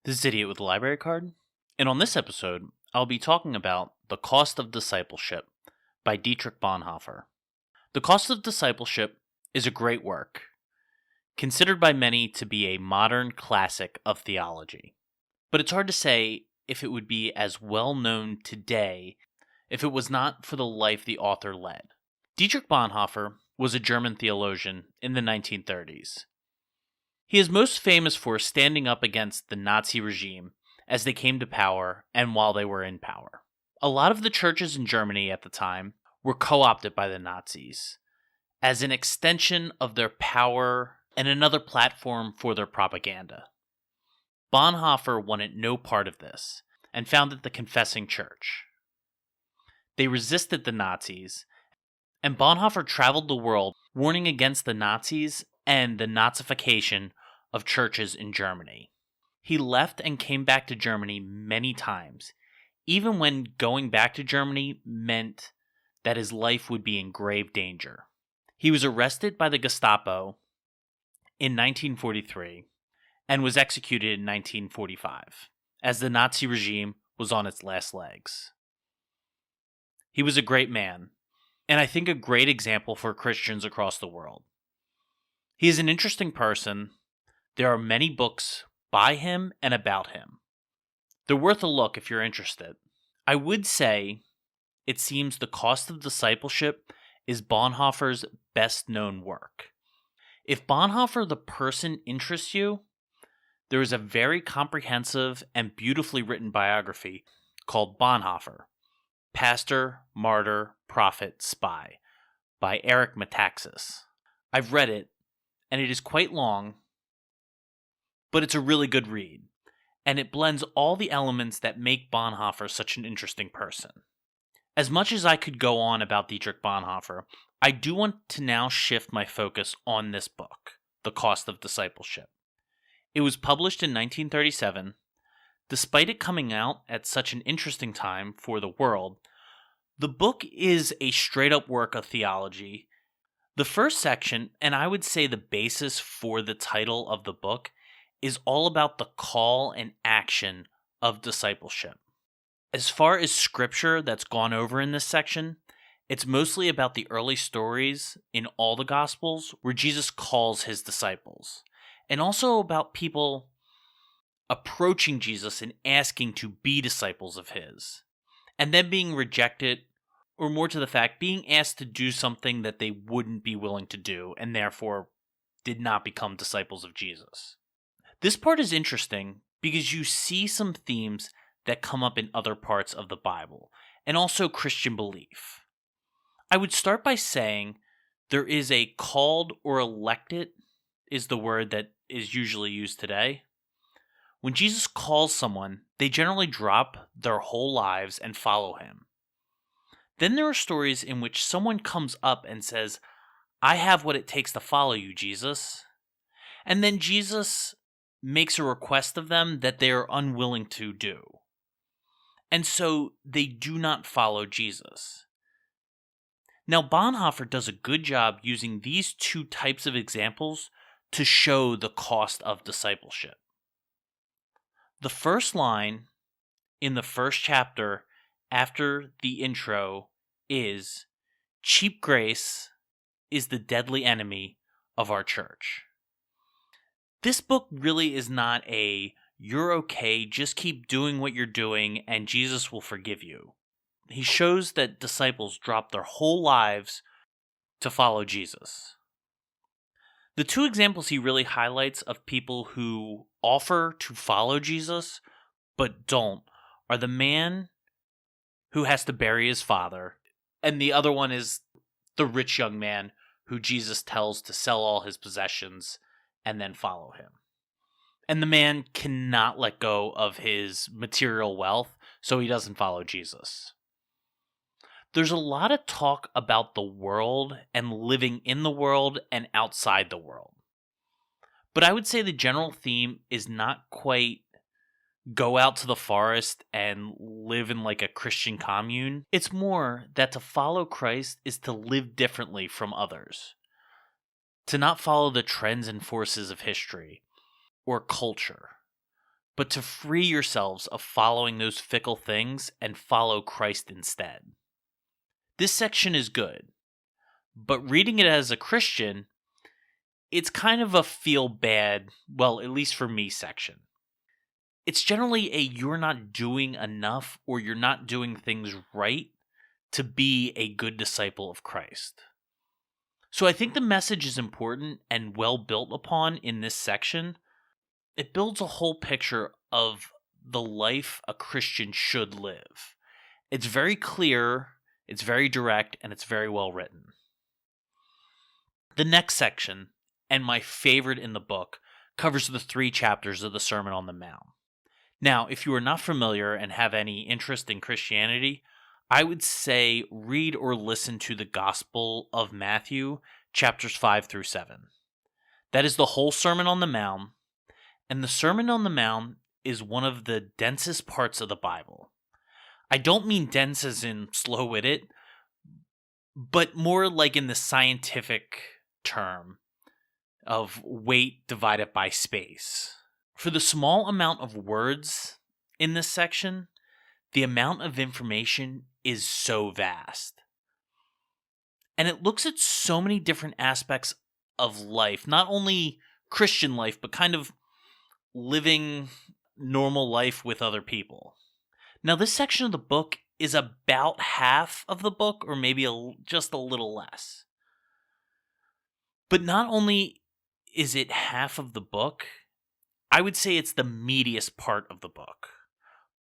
This is Idiot with a Library Card, and on this episode, I'll be talking about The Cost of Discipleship by Dietrich Bonhoeffer. The Cost of Discipleship is a great work, considered by many to be a modern classic of theology. But it's hard to say if it would be as well known today if it was not for the life the author led. Dietrich Bonhoeffer was a German theologian in the 1930s. He is most famous for standing up against the Nazi regime as they came to power and while they were in power. A lot of the churches in Germany at the time were co-opted by the Nazis as an extension of their power and another platform for their propaganda. Bonhoeffer wanted no part of this and founded the Confessing Church. They resisted the Nazis, and Bonhoeffer traveled the world warning against the Nazis and the Nazification of churches in Germany. He left and came back to Germany many times, even when going back to Germany meant that his life would be in grave danger. He was arrested by the Gestapo in 1943 and was executed in 1945, as the Nazi regime was on its last legs. He was a great man, and I think a great example for Christians across the world. He is an interesting person. There are many books by him and about him. They're worth a look if you're interested. I would say it seems The Cost of Discipleship is Bonhoeffer's best known work. If Bonhoeffer the person interests you, there is a very comprehensive and beautifully written biography called Bonhoeffer, Pastor, Martyr, Prophet, Spy, by Eric Metaxas. I've read it, and it is quite long, but it's a really good read, and it blends all the elements that make Bonhoeffer such an interesting person. As much as I could go on about Dietrich Bonhoeffer, I do want to now shift my focus on this book, The Cost of Discipleship. It was published in 1937. Despite it coming out at such an interesting time for the world, the book is a straight-up work of theology. The first section, and I would say the basis for the title of the book, is all about the call and action of discipleship. As far as scripture that's gone over in this section, it's mostly about the early stories in all the Gospels where Jesus calls his disciples, and also about people approaching Jesus and asking to be disciples of his, and then being rejected, or more to the fact, being asked to do something that they wouldn't be willing to do, and therefore did not become disciples of Jesus. This part is interesting because you see some themes that come up in other parts of the Bible, and also Christian belief. I would start by saying there is a called or elected is the word that is usually used today. When Jesus calls someone, they generally drop their whole lives and follow him. Then there are stories in which someone comes up and says, "I have what it takes to follow you, Jesus." And then Jesus makes a request of them that they are unwilling to do. And so they do not follow Jesus. Now, Bonhoeffer does a good job using these two types of examples to show the cost of discipleship. The first line in the first chapter after the intro is, "Cheap grace is the deadly enemy of our church." This book really is not a, "You're okay, just keep doing what you're doing and Jesus will forgive you." He shows that disciples drop their whole lives to follow Jesus. The two examples he really highlights of people who offer to follow Jesus but don't are the man who has to bury his father, and the other one is the rich young man who Jesus tells to sell all his possessions and then follow him. And the man cannot let go of his material wealth, so he doesn't follow Jesus. There's a lot of talk about the world and living in the world and outside the world. But I would say the general theme is not quite go out to the forest and live in like a Christian commune. It's more that to follow Christ is to live differently from others, to not follow the trends and forces of history or culture, but to free yourselves of following those fickle things and follow Christ instead. This section is good, but reading it as a Christian, it's kind of a feel bad, well, at least for me, section. It's generally a you're not doing enough or you're not doing things right to be a good disciple of Christ. So I think the message is important and well built upon in this section. It builds a whole picture of the life a Christian should live. It's very clear, it's very direct, and it's very well written. The next section, and my favorite in the book, covers the 3 chapters of the Sermon on the Mount. Now, if you are not familiar and have any interest in Christianity, I would say read or listen to the Gospel of Matthew, chapters 5 through 7. That is the whole Sermon on the Mount, and the Sermon on the Mount is one of the densest parts of the Bible. I don't mean dense as in slow-witted, but more like in the scientific term of weight divided by space. For the small amount of words in this section, the amount of information is so vast. And it looks at so many different aspects of life, not only Christian life, but kind of living normal life with other people. Now, this section of the book is about half of the book, or maybe just a little less. But not only is it half of the book, I would say it's the meatiest part of the book.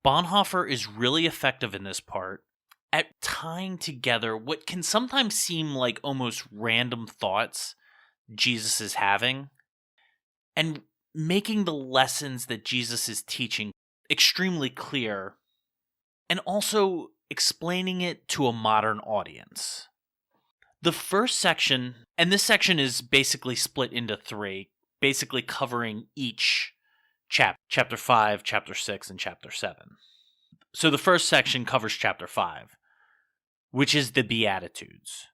Bonhoeffer is really effective in this part at tying together what can sometimes seem like almost random thoughts Jesus is having and making the lessons that Jesus is teaching extremely clear and also explaining it to a modern audience. The first section, and this section is basically split into 3, basically covering each chapter 5, chapter 6, and chapter 7. So the first section covers chapter 5, which is the Beatitudes.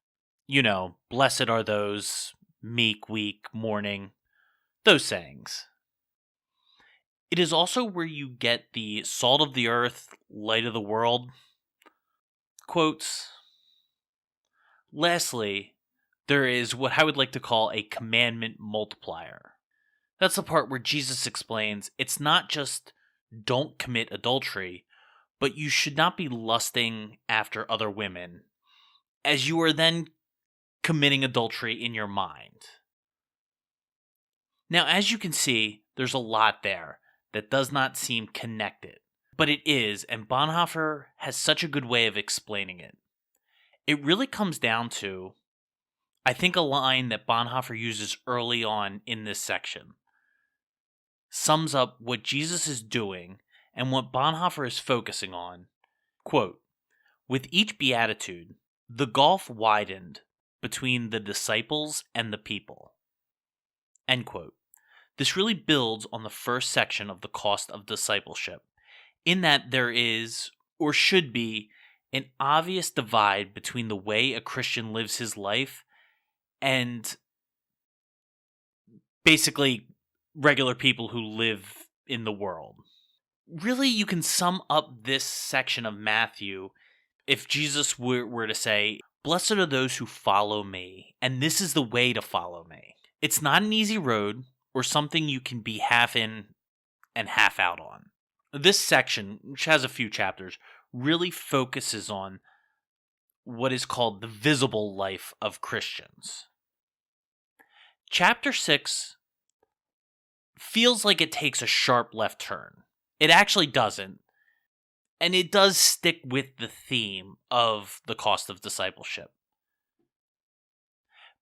You know, blessed are those, meek, weak, mourning, those sayings. It is also where you get the salt of the earth, light of the world quotes. Lastly, there is what I would like to call a commandment multiplier. That's the part where Jesus explains it's not just don't commit adultery, but you should not be lusting after other women, as you are then committing adultery in your mind. Now, as you can see, there's a lot there that does not seem connected, but it is, and Bonhoeffer has such a good way of explaining it. It really comes down to, I think, a line that Bonhoeffer uses early on in this section sums up what Jesus is doing and what Bonhoeffer is focusing on. Quote, with each beatitude, the gulf widened between the disciples and the people. End quote. This really builds on the first section of the Cost of Discipleship, in that there is, or should be, an obvious divide between the way a Christian lives his life and basically regular people who live in the world. Really, you can sum up this section of Matthew if Jesus were to say, blessed are those who follow me, and this is the way to follow me. It's not an easy road or something you can be half in and half out on. This section, which has a few chapters, really focuses on what is called the visible life of Christians. Chapter 6 feels like it takes a sharp left turn. It actually doesn't. And it does stick with the theme of the Cost of Discipleship.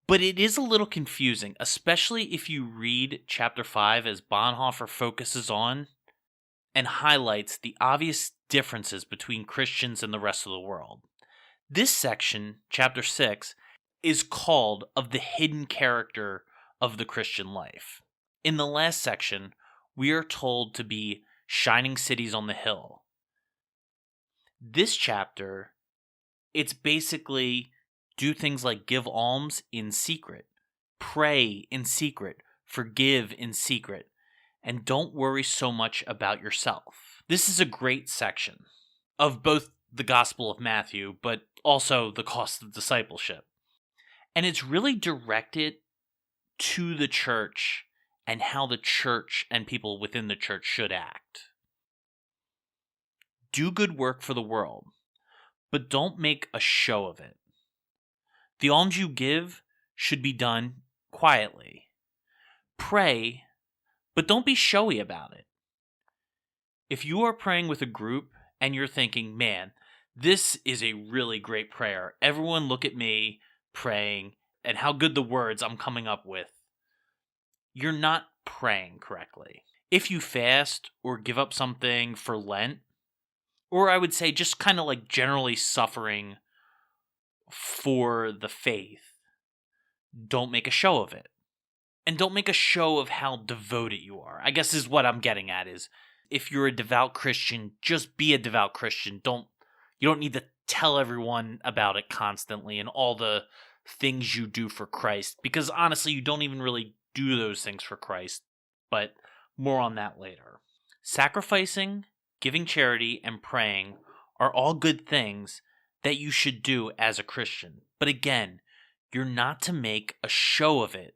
But it is a little confusing, especially if you read chapter 5 as Bonhoeffer focuses on and highlights the obvious differences between Christians and the rest of the world. This section, chapter 6, is called Of the Hidden Character of the Christian Life. In the last section, we are told to be shining cities on the hill. This chapter, it's basically do things like give alms in secret, pray in secret, forgive in secret, and don't worry so much about yourself. This is a great section of both the Gospel of Matthew, but also the Cost of Discipleship. And it's really directed to the church and how the church and people within the church should act. Do good work for the world, but don't make a show of it. The alms you give should be done quietly. Pray, but don't be showy about it. If you are praying with a group and you're thinking, man, this is a really great prayer. Everyone look at me praying and how good the words I'm coming up with. You're not praying correctly. If you fast or give up something for Lent, or I would say just kind of like generally suffering for the faith, don't make a show of it. And don't make a show of how devoted you are. I guess is what I'm getting at is if you're a devout Christian, just be a devout Christian. You don't need to tell everyone about it constantly and all the things you do for Christ, because honestly, you don't even really do those things for Christ, but more on that later. Sacrificing, giving charity, and praying are all good things that you should do as a Christian. But again, you're not to make a show of it.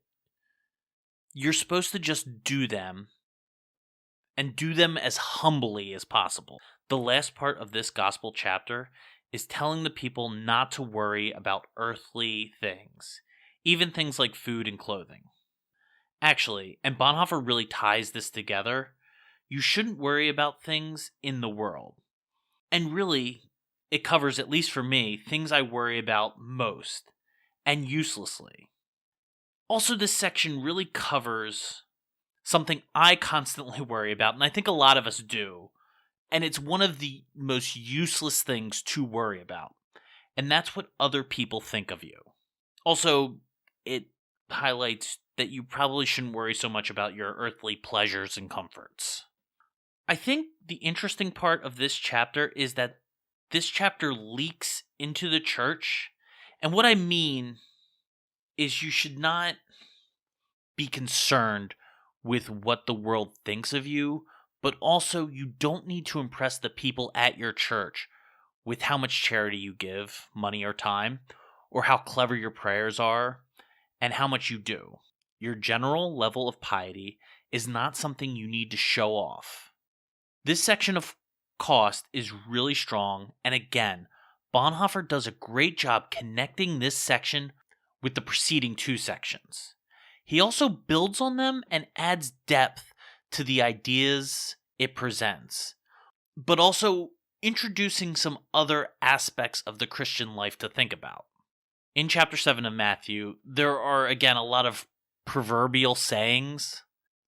You're supposed to just do them and do them as humbly as possible. The last part of this gospel chapter is telling the people not to worry about earthly things, even things like food and clothing. Actually, and Bonhoeffer really ties this together, you shouldn't worry about things in the world. And really, it covers, at least for me, things I worry about most, and uselessly. Also, this section really covers something I constantly worry about, and I think a lot of us do, and it's one of the most useless things to worry about, and that's what other people think of you. Also, it highlights that you probably shouldn't worry so much about your earthly pleasures and comforts. I think the interesting part of this chapter is that this chapter leaks into the church, and what I mean is you should not be concerned with what the world thinks of you, but also you don't need to impress the people at your church with how much charity you give, money or time, or how clever your prayers are, and how much you do. Your general level of piety is not something you need to show off. This section of cost is really strong, and again, Bonhoeffer does a great job connecting this section with the preceding two sections. He also builds on them and adds depth to the ideas it presents, but also introducing some other aspects of the Christian life to think about. In chapter 7 of Matthew, there are again a lot of proverbial sayings,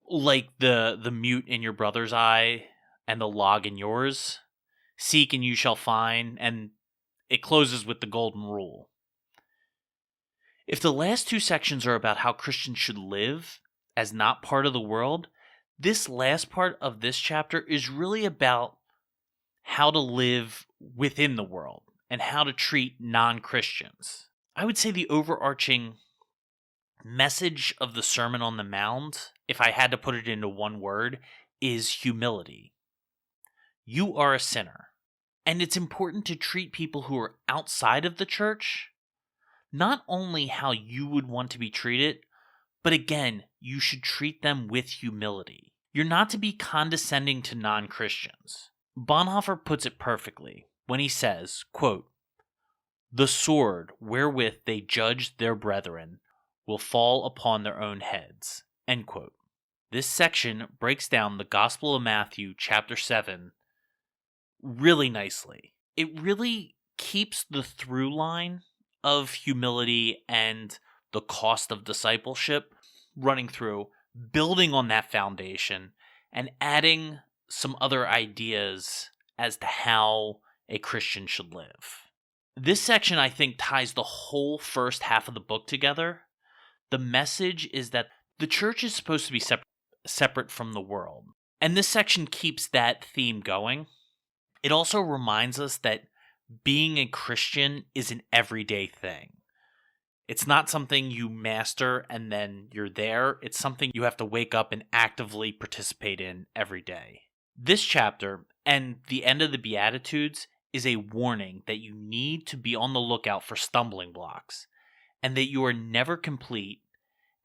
like the mute in your brother's eye and the log in yours. Seek and you shall find, and it closes with the golden rule. If the last two sections are about how Christians should live as not part of the world, this last part of this chapter is really about how to live within the world and how to treat non-Christians. I would say the overarching message of the Sermon on the Mount, if I had to put it into one word, is humility. You are a sinner, and it's important to treat people who are outside of the church not only how you would want to be treated, but again, you should treat them with humility. You're not to be condescending to non-Christians. Bonhoeffer puts it perfectly when he says, quote, "The sword wherewith they judge their brethren will fall upon their own heads." End quote. This section breaks down the Gospel of Matthew, chapter 7, really nicely. It really keeps the through line of humility and the cost of discipleship running through, building on that foundation, and adding some other ideas as to how a Christian should live. This section, I think, ties the whole first half of the book together. The message is that the church is supposed to be separate from the world. And this section keeps that theme going. It also reminds us that being a Christian is an everyday thing. It's not something you master and then you're there. It's something you have to wake up and actively participate in every day. This chapter and the end of the Beatitudes is a warning that you need to be on the lookout for stumbling blocks and that you are never complete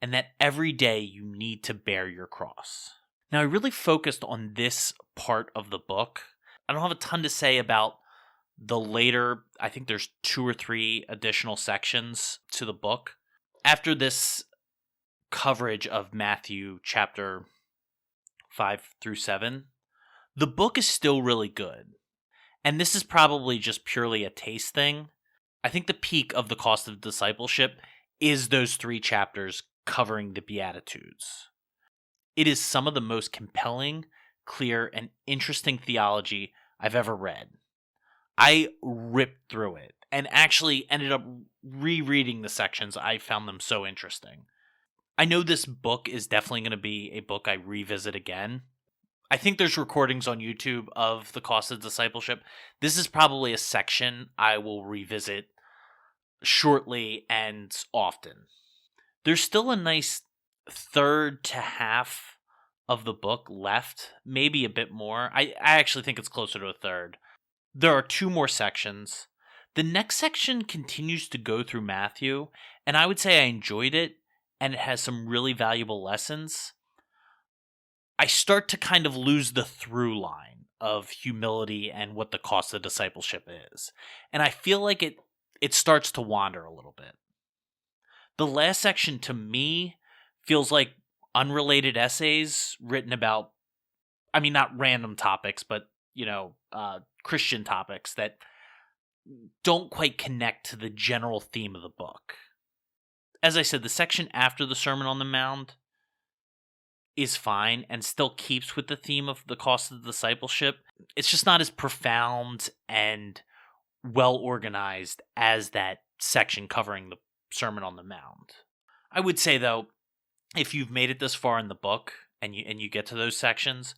and that every day you need to bear your cross. Now, I really focused on this part of the book. I don't have a ton to say about the later, I think there's 2 or 3 additional sections to the book. After this coverage of Matthew chapter 5 through 7, the book is still really good. And this is probably just purely a taste thing. I think the peak of the Cost of Discipleship is those 3 chapters covering the Beatitudes. It is some of the most compelling, clear, and interesting theology I've ever read. I ripped through it and actually ended up rereading the sections. I found them so interesting. I know this book is definitely going to be a book I revisit again. I think there's recordings on YouTube of the Cost of Discipleship. This is probably a section I will revisit shortly and often. There's still a nice third to half of the book left, maybe a bit more. I actually think it's closer to a third. There are 2 more sections. The next section continues to go through Matthew, and I would say I enjoyed it, and it has some really valuable lessons. I start to kind of lose the through line of humility and what the cost of discipleship is. And I feel like it starts to wander a little bit. The last section to me feels like unrelated essays written about, I mean, not random topics, but, Christian topics that don't quite connect to the general theme of the book. As I said, the section after the Sermon on the Mount is fine and still keeps with the theme of the cost of discipleship. It's just not as profound and well organized as that section covering the Sermon on the Mount. I would say, though, if you've made it this far in the book and you get to those sections,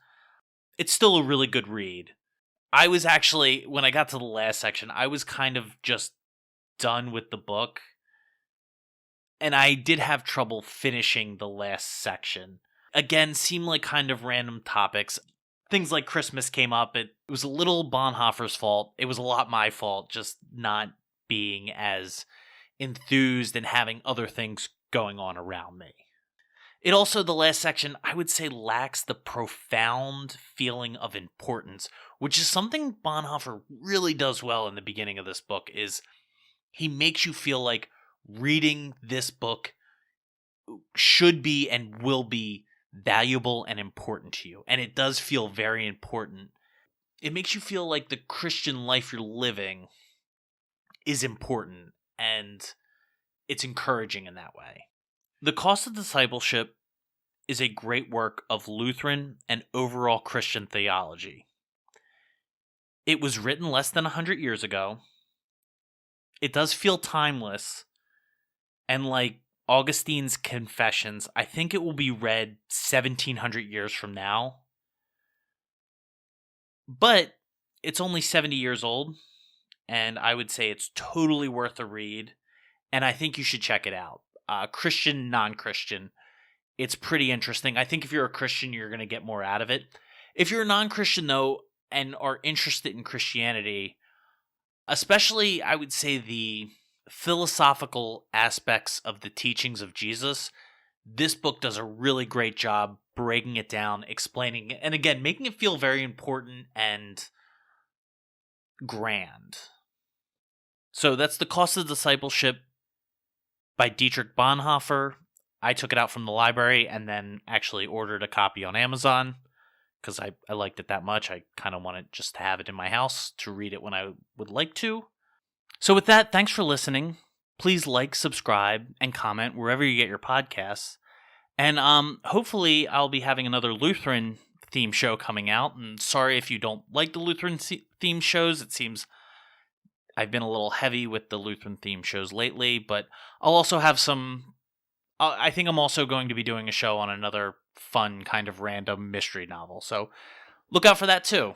it's still a really good read. I was actually, when I got to the last section, I was kind of just done with the book. And I did have trouble finishing the last section. Again, seemed like kind of random topics. Things like Christmas came up. It was a little Bonhoeffer's fault. It was a lot my fault, just not being as enthused and having other things going on around me. It also, the last section, I would say lacks the profound feeling of importance, which is something Bonhoeffer really does well in the beginning of this book, is he makes you feel like reading this book should be and will be valuable and important to you. And it does feel very important. It makes you feel like the Christian life you're living is important, and it's encouraging in that way. The Cost of Discipleship is a great work of Lutheran and overall Christian theology. It was written less than 100 years ago. It does feel timeless, and like Augustine's Confessions, I think it will be read 1700 years from now. But it's only 70 years old, and I would say it's totally worth a read, and I think you should check it out. Christian, non-Christian, it's pretty interesting. I think if you're a Christian, you're going to get more out of it. If you're a non-Christian, though, and are interested in Christianity, especially, I would say, the philosophical aspects of the teachings of Jesus, this book does a really great job breaking it down, explaining it, and again, making it feel very important and grand. So that's The Cost of Discipleship by Dietrich Bonhoeffer. I took it out from the library and then actually ordered a copy on Amazon because I liked it that much. I kind of wanted just to have it in my house to read it when I would like to. So with that, thanks for listening. Please like, subscribe, and comment wherever you get your podcasts. And hopefully I'll be having another Lutheran theme show coming out. And sorry if you don't like the Lutheran theme shows. It seems I've been a little heavy with the Lutheran theme shows lately, but I'll also have some. I think I'm also going to be doing a show on another fun kind of random mystery novel. So look out for that too.